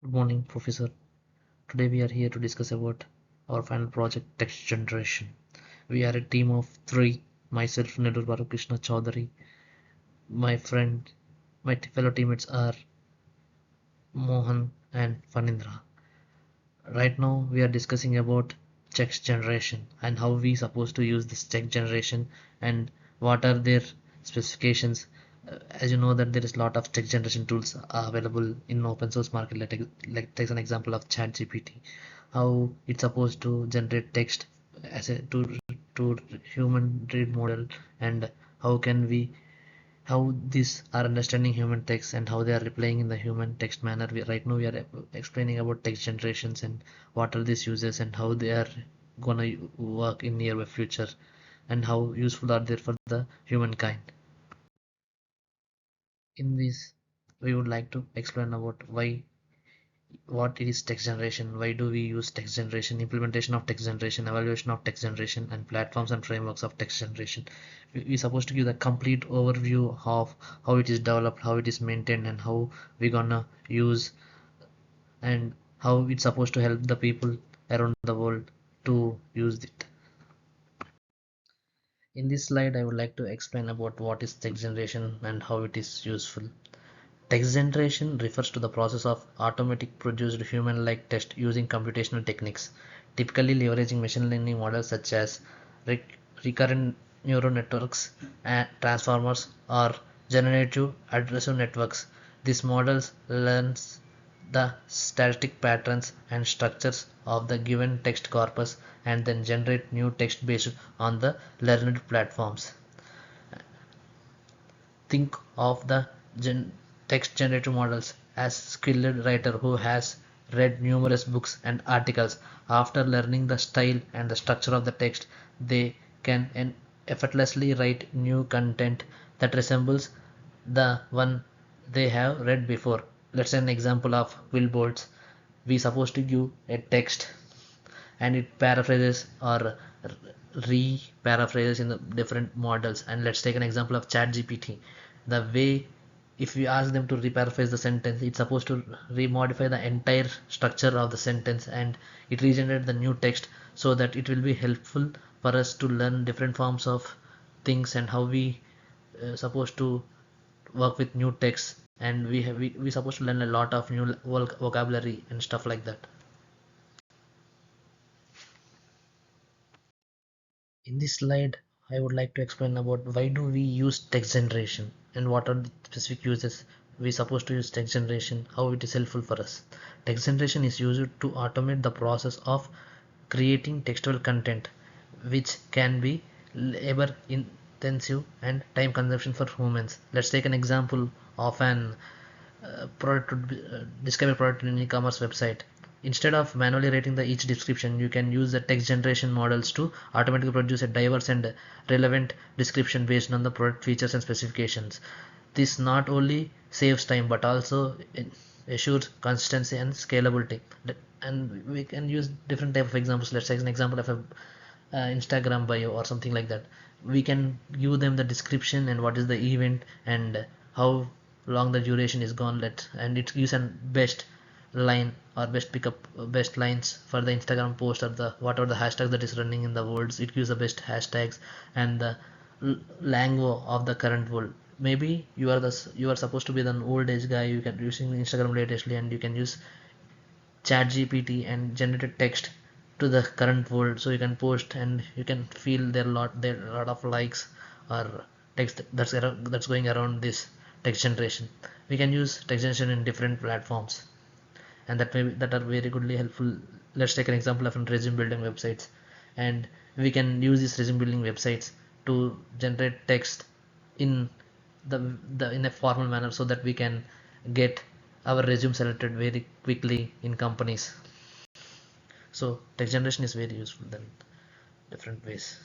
Good morning, Professor. Today we are here to discuss about our final project, text generation. We are a team of three: myself, Nedur Balakrishna Chaudhary, my friend, my fellow teammates are Mohan and Fanindra. Right now we are discussing about text generation and how we supposed to use this text generation and what are their specifications. As you know that there is a lot of text generation tools available in open source market. Like take an example of ChatGPT, how it's supposed to generate text as a to human read model, and how can we how these are understanding human text and how they are replying in the human text manner. Right now we are explaining about text generations and what are these uses and how they are gonna work in near future and how useful are they for the humankind. In this, we would like to explain about what it is text generation, why do we use text generation, implementation of text generation, evaluation of text generation, and platforms and frameworks of text generation. We're supposed to give the complete overview of how it is developed, how it is maintained, and how we're gonna use and how it's supposed to help the people around the world to use it. In this slide, I would like to explain about what is text generation and how it is useful. Text generation refers to the process of automatic produced human-like text using computational techniques, typically leveraging machine learning models such as recurrent neural networks, and transformers, or generative adversarial networks. These models learns the static patterns and structures of the given text corpus and then generate new text based on the learned platforms. Think of the text generative models as skilled writer who has read numerous books and articles. After learning the style and the structure of the text, they can effortlessly write new content that resembles the one they have read before. Let's say an example of Will Boltz. We supposed to give a text and it paraphrases or re-paraphrases in the different models. And let's take an example of ChatGPT. The way, if we ask them to re-paraphrase the sentence, it's supposed to re-modify the entire structure of the sentence and it regenerate the new text so that it will be helpful for us to learn different forms of things and how we supposed to work with new text, and we supposed to learn a lot of new vocabulary and stuff like that. In this slide, I would like to explain about why do we use text generation and what are the specific uses we supposed to use text generation, how it is helpful for us. Text generation is used to automate the process of creating textual content, which can be labor intensive and time consumption for humans. Let's take an example of an discover product in an e-commerce website. Instead of manually writing the each description, you can use the text generation models to automatically produce a diverse and relevant description based on the product features and specifications. This not only saves time but also assures consistency and scalability. And we can use different type of examples. Let's take an example of a Instagram bio or something like that. We can give them the description and what is the event and how long the duration is gone. And it gives an best line or best pickup best lines for the Instagram post or the whatever the hashtag that is running in the world. It gives the best hashtags and the lingo of the current world. Maybe you are supposed to be an old age guy, you can using Instagram latestly and you can use ChatGPT and generated text to the current world, so you can post and you can feel there are a lot of likes or text that's going around this text generation. We can use text generation in different platforms and that are very goodly helpful. Let's take an example of resume building websites, and we can use these resume building websites to generate text in the in a formal manner so that we can get our resume selected very quickly in companies. So text generation is very useful in different ways.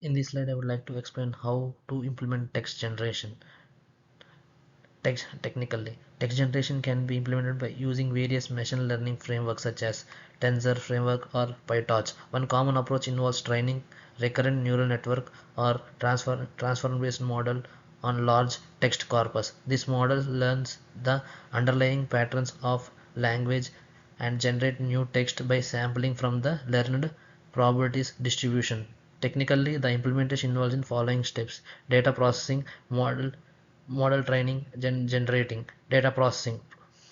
In this slide I would like to explain how to implement text generation. Technically, text generation can be implemented by using various machine learning frameworks such as Tensor framework or PyTorch. One common approach involves training recurrent neural network or transform based model on large text corpus. This model learns the underlying patterns of language and generate new text by sampling from the learned probabilities distribution. Technically, the implementation involves in following steps: data processing, model training, generating data processing,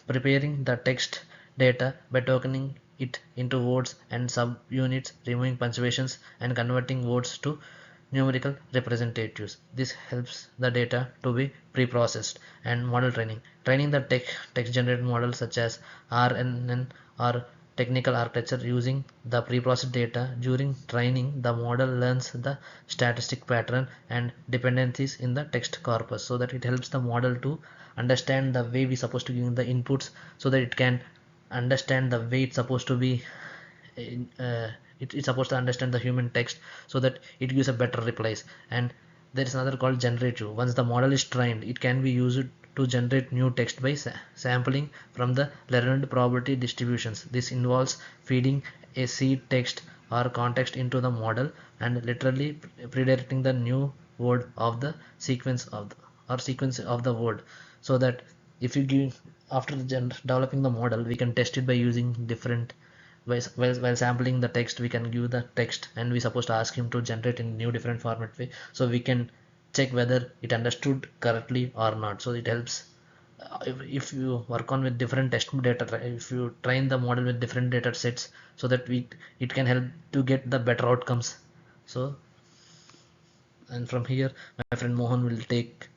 preparing the text data by tokening it into words and subunits, removing punctuations, and converting words to numerical representatives. This helps the data to be pre-processed. And model training. Training the text generated models such as RNN or technical architecture using the pre-processed data. During training, the model learns the statistic pattern and dependencies in the text corpus, so that it helps the model to understand the way we supposed to give the inputs, so that it can understand the way it's supposed to be uh, it's supposed to understand the human text, so that it gives a better replies. And there is another called generative. Once the model is trained, it can be used to generate new text by sampling from the learned probability distributions. This involves feeding a seed text or context into the model and literally predirecting the new word of the sequence of the or sequence of the word, so that if you give after developing the model, we can test it by using different while sampling the text. We can give the text and we supposed to ask him to generate in new different format way, so we can check whether it understood correctly or not. So it helps if you work on with different test data, if you train the model with different data sets, so that we it can help to get the better outcomes. So, and from here my friend Mohan will take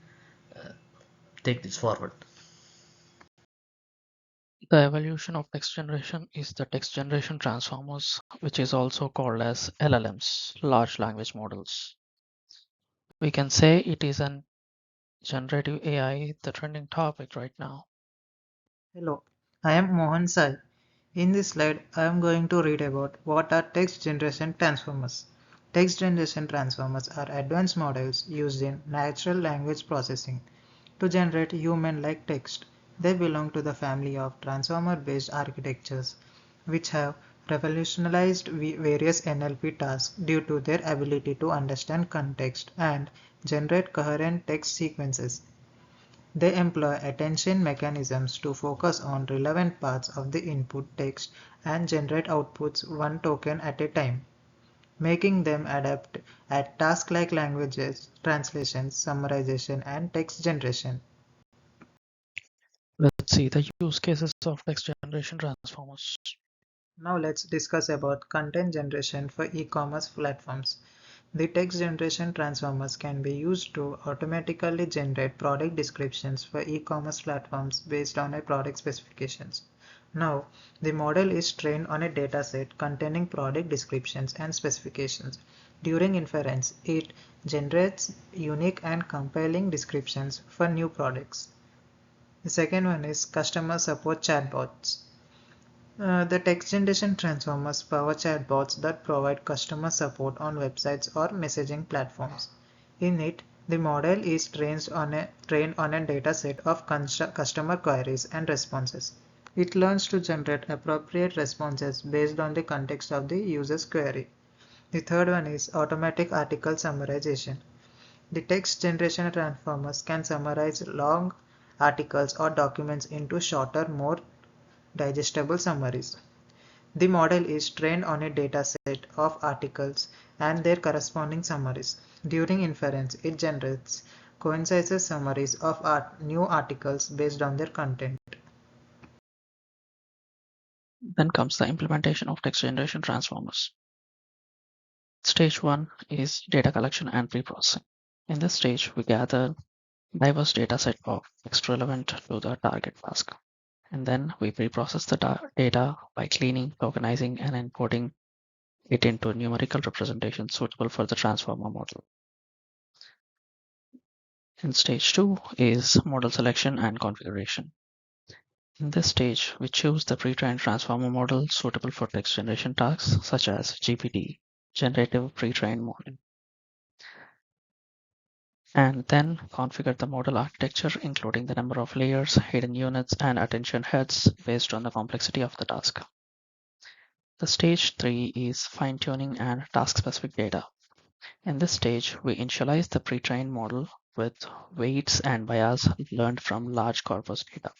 this forward. The evolution of text generation is the text generation transformers, which is also called as LLMs, large language models. We can say it is an generative AI, the trending topic right now. Hello, I am Mohan Sai. In this slide, I am going to read about what are text generation transformers. Text generation transformers are advanced models used in natural language processing to generate human-like text. They belong to the family of transformer-based architectures, which have revolutionized various NLP tasks due to their ability to understand context and generate coherent text sequences. They employ attention mechanisms to focus on relevant parts of the input text and generate outputs one token at a time, making them adept at tasks like languages, translation, summarization, and text generation. Let's see the use cases of text generation transformers. Now let's discuss about content generation for e-commerce platforms. The text generation transformers can be used to automatically generate product descriptions for e-commerce platforms based on a product specifications. Now, the model is trained on a dataset containing product descriptions and specifications. During inference, it generates unique and compelling descriptions for new products. The second one is customer support chatbots. The text generation transformers power chatbots that provide customer support on websites or messaging platforms. In it, the model is trained on a dataset of customer queries and responses. It learns to generate appropriate responses based on the context of the user's query. The third one is automatic article summarization. The text generation transformers can summarize long articles or documents into shorter, more digestible summaries. The model is trained on a dataset of articles and their corresponding summaries. During inference, it generates coincides summaries of new articles based on their content. Then comes the implementation of text generation transformers. Stage 1 is data collection and pre-processing. In this stage, we gather diverse data set of text relevant to the target task. And then we pre-process the data by cleaning, tokenizing, and encoding it into numerical representation suitable for the transformer model. And stage 2 is model selection and configuration. In this stage, we choose the pre-trained transformer model suitable for text generation tasks such as GPT, generative pre-trained model, and then configure the model architecture including the number of layers, hidden units, and attention heads based on the complexity of the task. The stage 3 is fine-tuning and task-specific data. In this stage, we initialize the pre-trained model with weights and bias learned from large corpus data,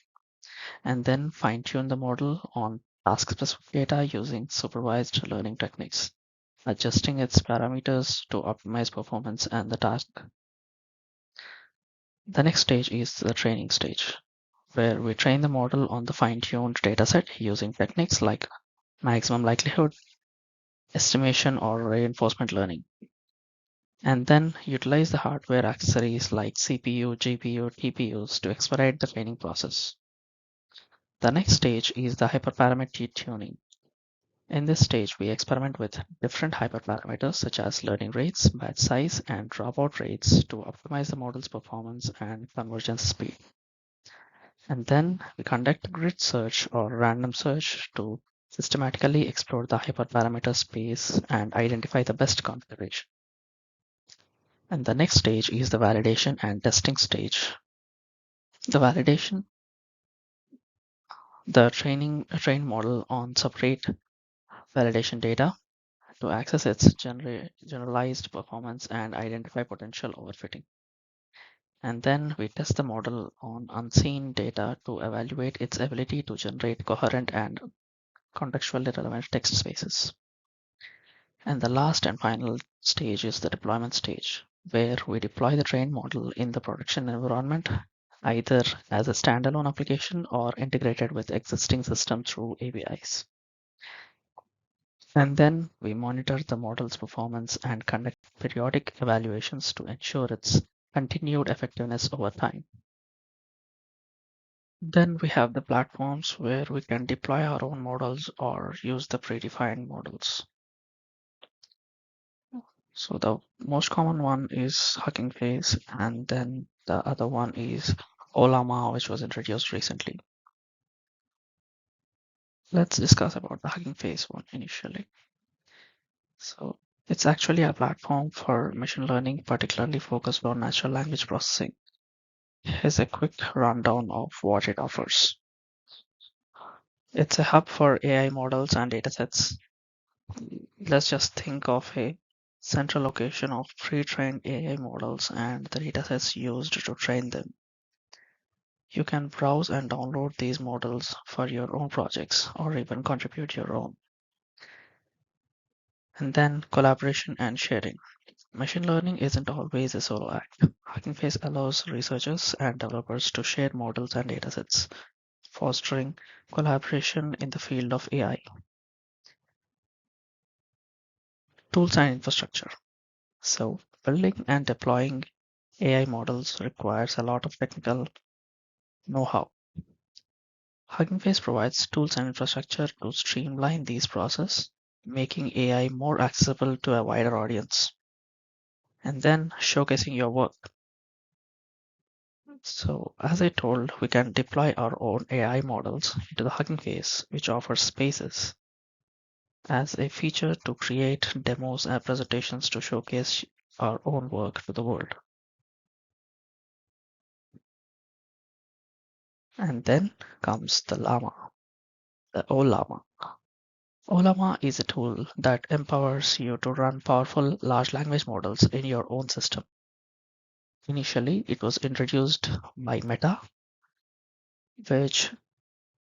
and then fine-tune the model on task-specific data using supervised learning techniques, adjusting its parameters to optimize performance and the task. The next stage is the training stage, where we train the model on the fine-tuned dataset using techniques like maximum likelihood, estimation, or reinforcement learning, and then utilize the hardware accessories like CPU, GPU, TPUs to expedite the training process. The next stage is the hyperparameter tuning. In this stage, we experiment with different hyperparameters such as learning rates, batch size, and dropout rates to optimize the model's performance and convergence speed. And then we conduct grid search or random search to systematically explore the hyperparameter space and identify the best configuration. And the next stage is the validation and testing stage. The validation, the trained model on separate validation data to access its generalized performance and identify potential overfitting. And then we test the model on unseen data to evaluate its ability to generate coherent and contextually relevant text spaces. And the last and final stage is the deployment stage, where we deploy the trained model in the production environment, either as a standalone application or integrated with existing systems through APIs. And then we monitor the model's performance and conduct periodic evaluations to ensure its continued effectiveness over time. Then we have the platforms where we can deploy our own models or use the predefined models. So the most common one is Hugging Face, and then the other one is Ollama, which was introduced recently. Let's discuss about the Hugging Face one initially. So it's actually a platform for machine learning, particularly focused on natural language processing. Here's a quick rundown of what it offers. It's a hub for AI models and datasets. Let's just think of a central location of pre-trained AI models and the datasets used to train them. You can browse and download these models for your own projects or even contribute your own. And then collaboration and sharing. Machine learning isn't always a solo act. Hugging Face allows researchers and developers to share models and datasets, fostering collaboration in the field of AI. Tools and infrastructure. So building and deploying AI models requires a lot of technical know-how. Hugging Face provides tools and infrastructure to streamline these processes, making AI more accessible to a wider audience, and then showcasing your work. So as I told, we can deploy our own AI models into the Hugging Face, which offers spaces as a feature to create demos and presentations to showcase our own work to the world. And then comes the Llama, the Ollama. Ollama is a tool that empowers you to run powerful large language models in your own system. Initially, it was introduced by Meta, which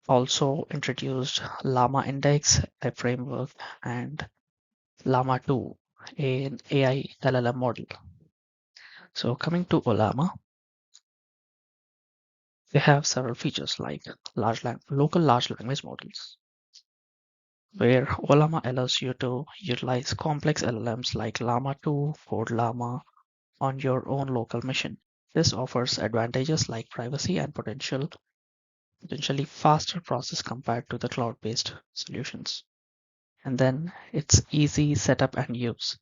also introduced Llama Index, a framework, and Llama 2, an AI LLM model. So coming to Ollama, they have several features like local large language models, where Ollama allows you to utilize complex LLMs like Llama 2, Code Llama on your own local machine. This offers advantages like privacy and potentially faster process compared to the cloud-based solutions. And then it's easy setup and use.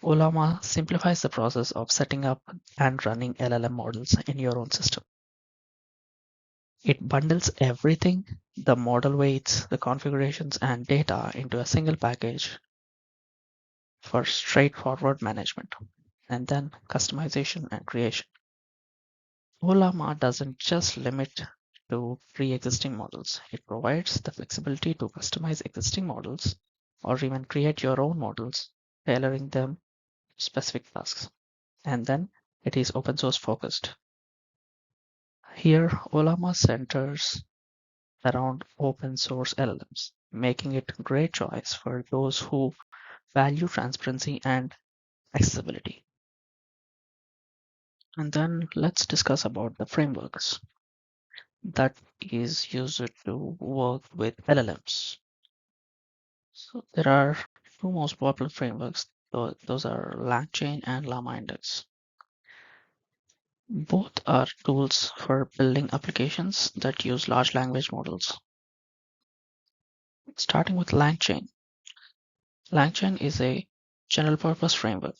Ollama simplifies the process of setting up and running LLM models in your own system. It bundles everything, the model weights, the configurations, and data into a single package for straightforward management, and then customization and creation. Ollama doesn't just limit to pre-existing models. It provides the flexibility to customize existing models or even create your own models, tailoring them to specific tasks. And then It is open source focused. Here, Ollama centers around open source LLMs, making it a great choice for those who value transparency and accessibility. And then let's discuss about the frameworks that is used to work with LLMs. So there are two most popular frameworks. Those are LangChain and Llama Index. Both are tools for building applications that use large language models. Starting with LangChain. LangChain is a general purpose framework.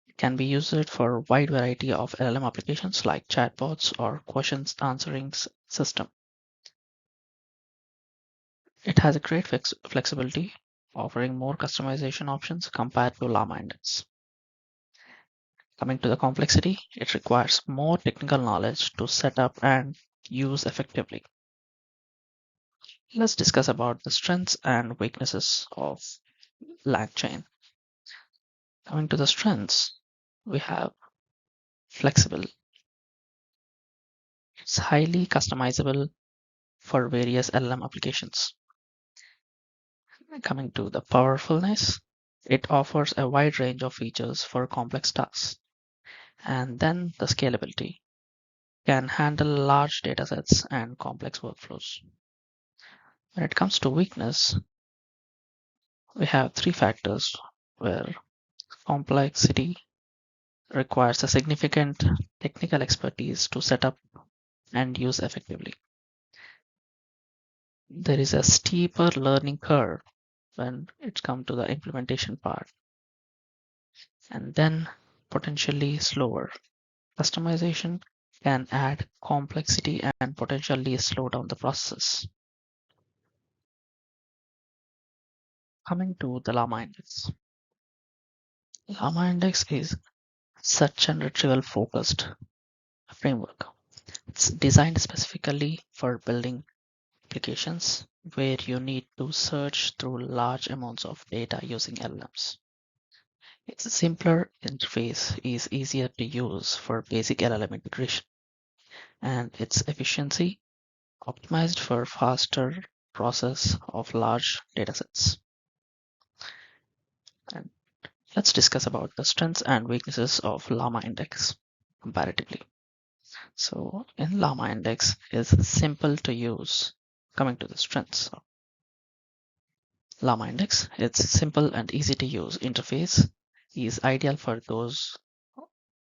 It can be used for a wide variety of LLM applications like chatbots or questions answering system. It has a great flexibility, offering more customization options compared to Llama Index. Coming to the complexity, it requires more technical knowledge to set up and use effectively. Let's discuss about the strengths and weaknesses of LangChain. Coming to the strengths, we have flexible. It's highly customizable for various LLM applications. Coming to the powerfulness, it offers a wide range of features for complex tasks. And then the scalability can handle large datasets and complex workflows. When it comes to weakness, we have three factors where complexity requires a significant technical expertise to set up and use effectively. There is a steeper learning curve when it comes to the implementation part, and then potentially slower. Customization can add complexity and potentially slow down the process. Coming to the Llama Index. Llama Index is search and retrieval focused framework. It's designed specifically for building applications where you need to search through large amounts of data using LLMs. Its simpler interface is easier to use for basic LLM integration, and its efficiency optimized for faster process of large datasets. And let's discuss about the strengths and weaknesses of Llama Index comparatively. So in Llama Index is simple to use. Coming to the strengths. Llama Index, its simple and easy to use interface is ideal for those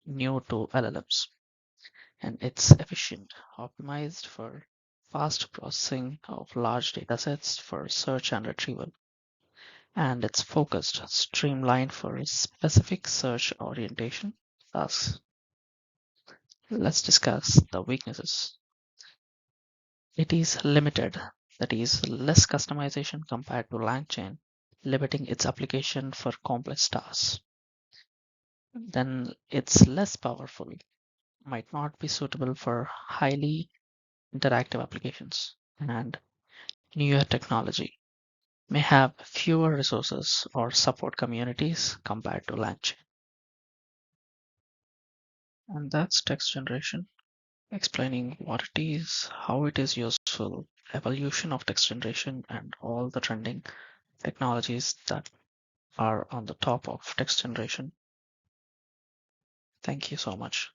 new to LLMs, and it's efficient, optimized for fast processing of large datasets for search and retrieval, and it's focused, streamlined for specific search orientation tasks. Let's discuss the weaknesses. It is limited, that is less customization compared to LangChain, limiting its application for complex tasks. Then it's less powerful, might not be suitable for highly interactive applications, and newer technology may have fewer resources or support communities compared to LangChain. And that's text generation, explaining what it is, how it is useful, evolution of text generation, and all the trending technologies that are on the top of text generation. Thank you so much.